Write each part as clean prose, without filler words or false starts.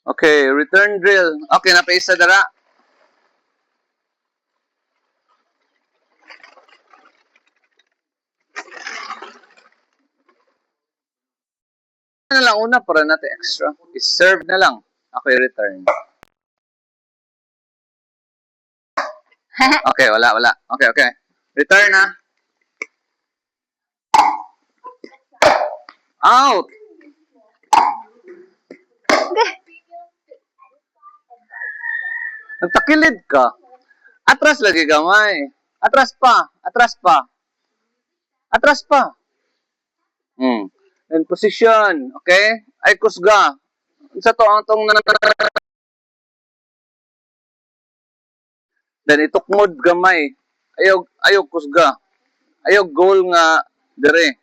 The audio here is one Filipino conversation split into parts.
Okay, return drill. Okay, napaisa dara. Ano na lang una para natin extra. I-serve na lang. Okay, return. Okay, wala. Okay. Return na. Out! Nagtakilid ka. Atras lagi gamay. Atras pa. Atras pa. In position. Okay? Ay kusga. Sa to ang tong then itukmod gamay. Ayog kusga. Ayog goal nga dire.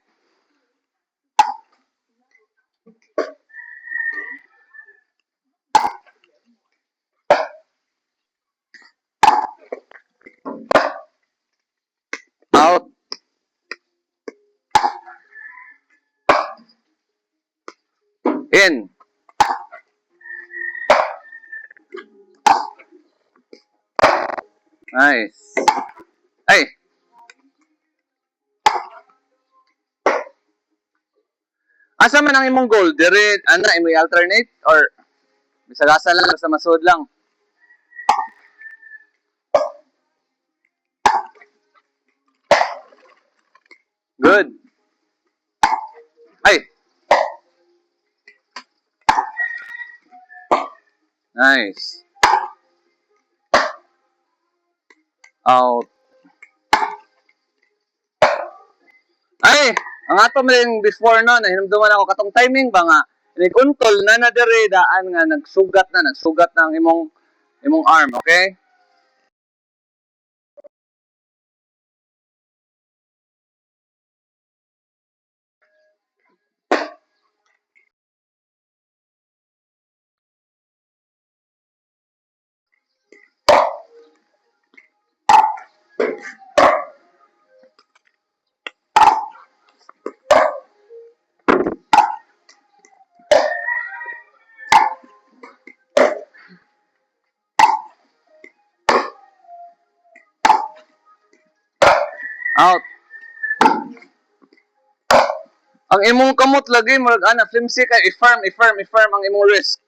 Out. In. Nice. Ay. Asa man ang imong goal? Dire, ana, imo alternate or bisagasa lang sa masud lang? Good. Ay. Nice. Out. Ay, ang ato man before no, nahinumduman ako katong timing ba nga nikuntol na dire daan nga nagsugat na ang imong arm, okay? Out. Ang imong kamot lagi murag ana flimsy kay i-firm ang imong wrist.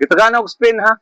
Gitagana og spin ha.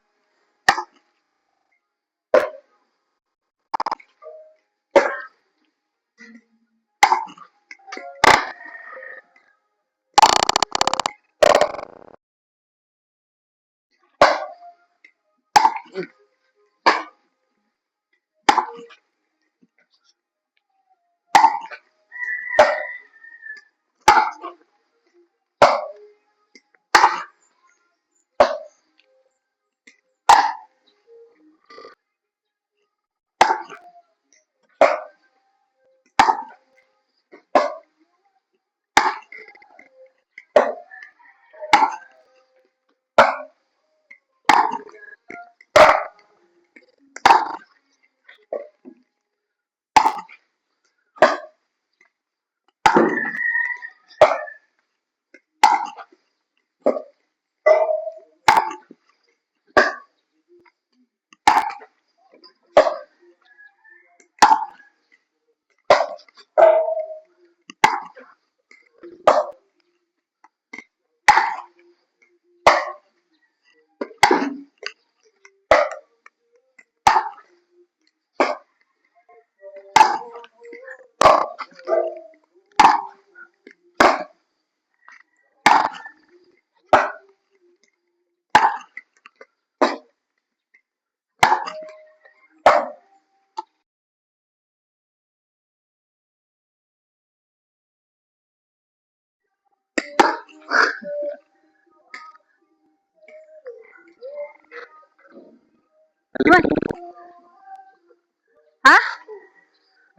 Ha?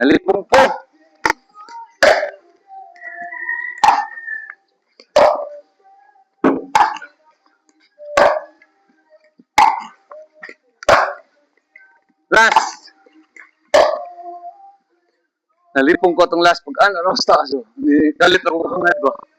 Nalipong po. Last. Nalipong ko itong last pag ano, sa taas. Galit ako kamay ko.